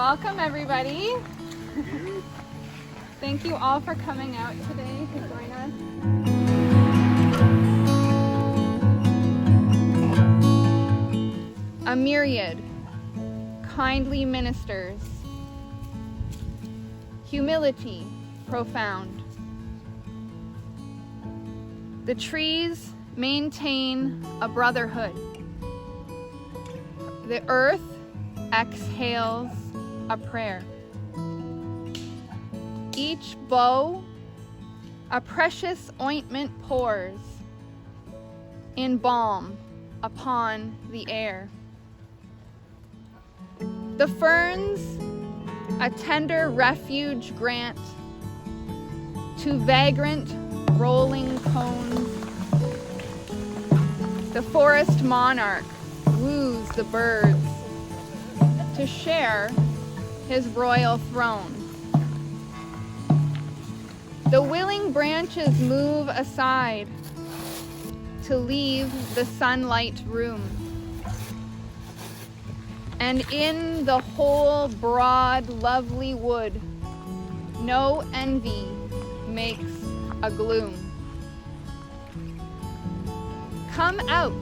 Welcome, everybody. Thank you all for coming out today to join us. A myriad kindly ministers, humility profound. The trees maintain a brotherhood. The earth exhales a prayer. Each bough a precious ointment pours in balm upon the air. The ferns a tender refuge grant to vagrant rolling cones. The forest monarch woos the birds to share his royal throne. The willing branches move aside to leave the sunlight room. And in the whole broad, lovely wood, no envy makes a gloom. Come out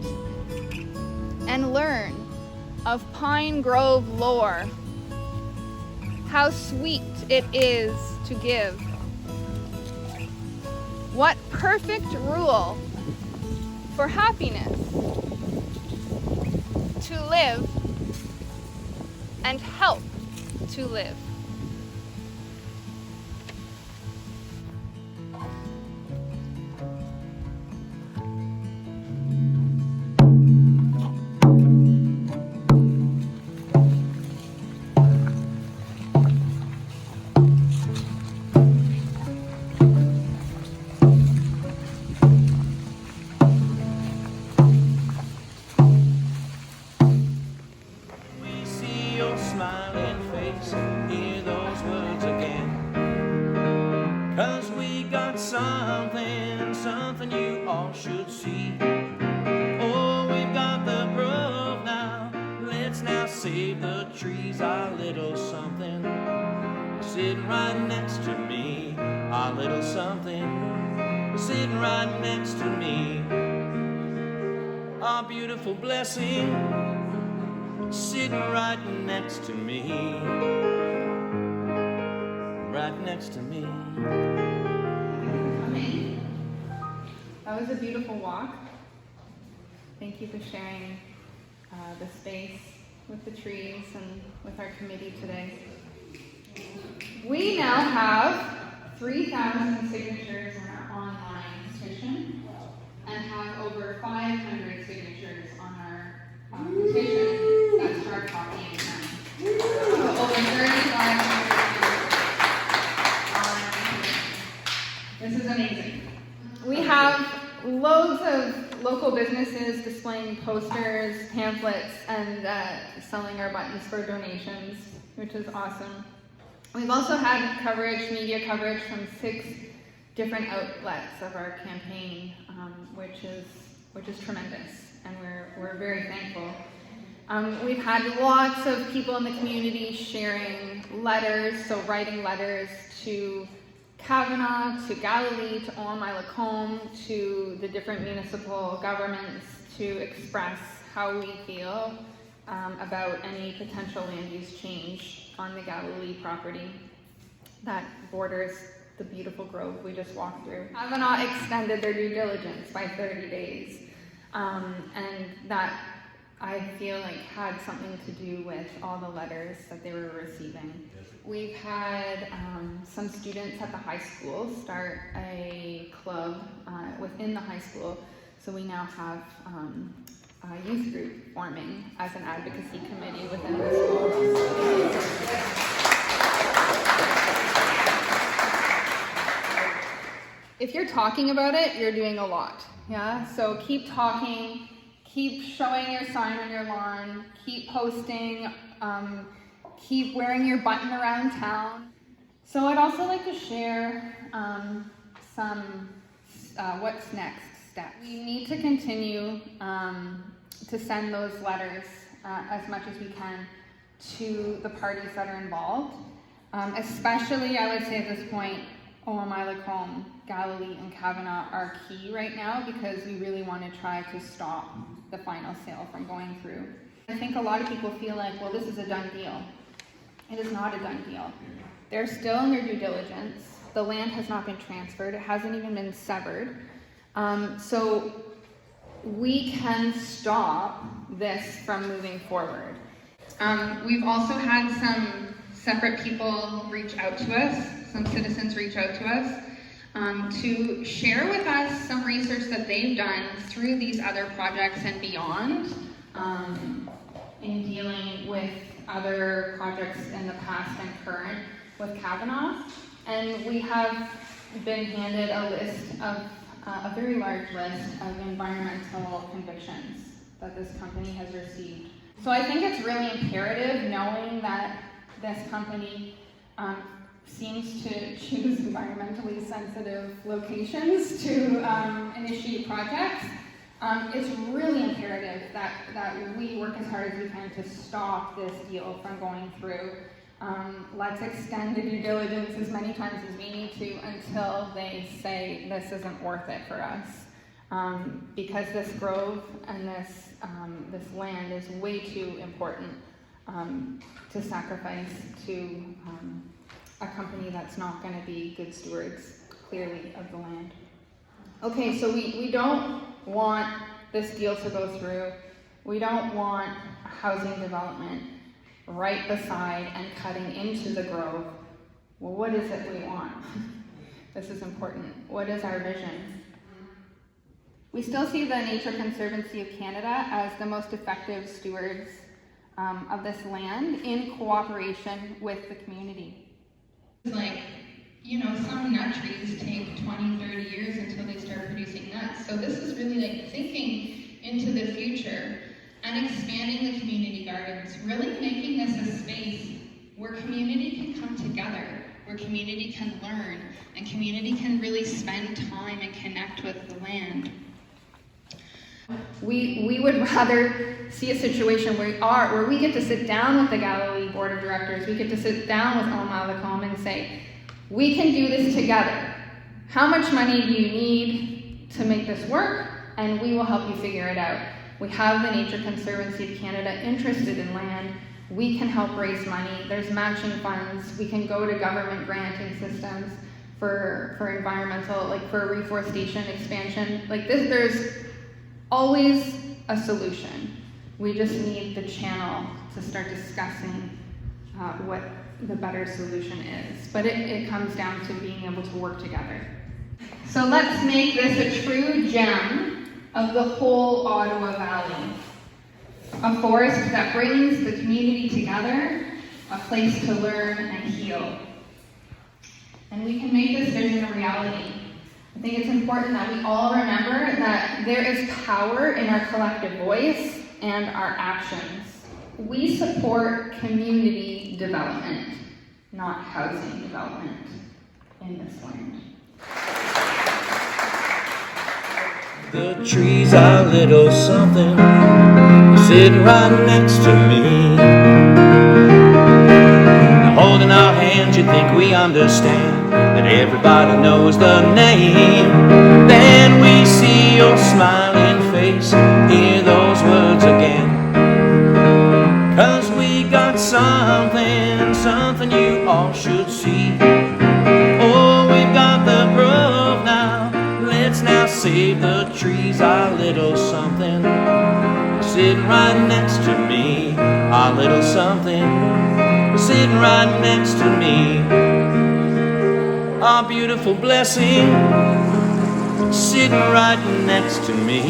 and learn of Pine Grove lore, how sweet it is to give. What perfect rule for happiness to live and help to live. Something you all should see. Oh, we've got the grove now. Let's now save the trees. Our little something sitting right next to me. Our little something sitting right next to me. Our beautiful blessing sitting right next to me. Right next to me. That was a beautiful walk. Thank you for sharing the space with the trees and with our committee today. We now have 3,000 signatures on our online petition and have over 500 signatures on our petition. That's Start Talking Again. So over 3,500 signatures on our petition. This is amazing. We have loads of local businesses displaying posters, pamphlets, and selling our buttons for donations, which is awesome. We've also had coverage, media coverage from 6 different outlets of our campaign, which is tremendous, and we're very thankful. We've had lots of people in the community sharing letters, so writing letters to Kavanagh, to Galilee, to Owen-Lacombe, to the different municipal governments to express how we feel about any potential land use change on the Galilee property that borders the beautiful grove we just walked through. Kavanagh extended their due diligence by 30 days, and that I feel like had something to do with all the letters that they were receiving. We've had some students at the high school start a club within the high school, so we now have a youth group forming as an advocacy committee within the school. If you're talking about it, you're doing a lot, yeah? So keep talking, keep showing your sign on your lawn, keep posting, keep wearing your button around town. So I'd also like to share some what's next steps. We need to continue to send those letters as much as we can. to the parties that are involved. Especially, I would say at this point, OMI Lacombe, Galilee, and Kavanaugh are key right now because we really want to try to stop the final sale from going through. I think a lot of people feel like, well, this is a done deal. It is not a done deal. They're still in their due diligence. The land has not been transferred. It hasn't even been severed. So we can stop this from moving forward. We've also had some separate people reach out to us, some citizens reach out to us to share with us some research that they've done through these other projects and beyond in dealing with other projects in the past and current with Kavanaugh. And we have been handed a list of, a very large list of environmental convictions that this company has received. So I think it's really imperative, knowing that this company seems to choose environmentally sensitive locations to initiate projects. It's really imperative that we work as hard as we can to stop this deal from going through. Let's extend the due diligence as many times as we need to until they say this isn't worth it for us. Because this grove and this land is way too important to sacrifice to a company that's not going to be good stewards, clearly, of the land. Okay, so we don't want this deal to go through. We don't want housing development right beside and cutting into the grove. Well, what is it we want? This is important. What is our vision? We still see the Nature Conservancy of Canada as the most effective stewards of this land in cooperation with the community. Like, you know, some nut trees take 20, 30 years until they start producing nuts. So this is really like thinking into the future and expanding the community gardens, really making this a space where community can come together, where community can learn, and community can really spend time and connect with the land. We would rather see a situation where we get to sit down with the Galilee Board of Directors, we get to sit down with OMI Lacombe and say, we can do this together. How much money do you need to make this work? And we will help you figure it out. We have the Nature Conservancy of Canada interested in land. We can help raise money. There's matching funds. We can go to government granting systems for environmental, like for reforestation expansion. Like this, there's always a solution. We just need the channel to start discussing what the better solution is. But it comes down to being able to work together. So let's make this a true gem of the whole Ottawa Valley. A forest that brings the community together, a place to learn and heal. And we can make this vision a reality. I think it's important that we all remember that there is power in our collective voice and our actions. We support community development, not housing development in this land. The trees are little something sitting right next to me. Holding our hands, you think we understand that everybody knows the name. Then we see your smiling face, hear those words again. 'Cause we got something you all should see. Oh, we've got the grove now. Let's now save the trees, our little something sitting right next to me. Our little something sitting right next to me. Our beautiful blessing sitting right next to me.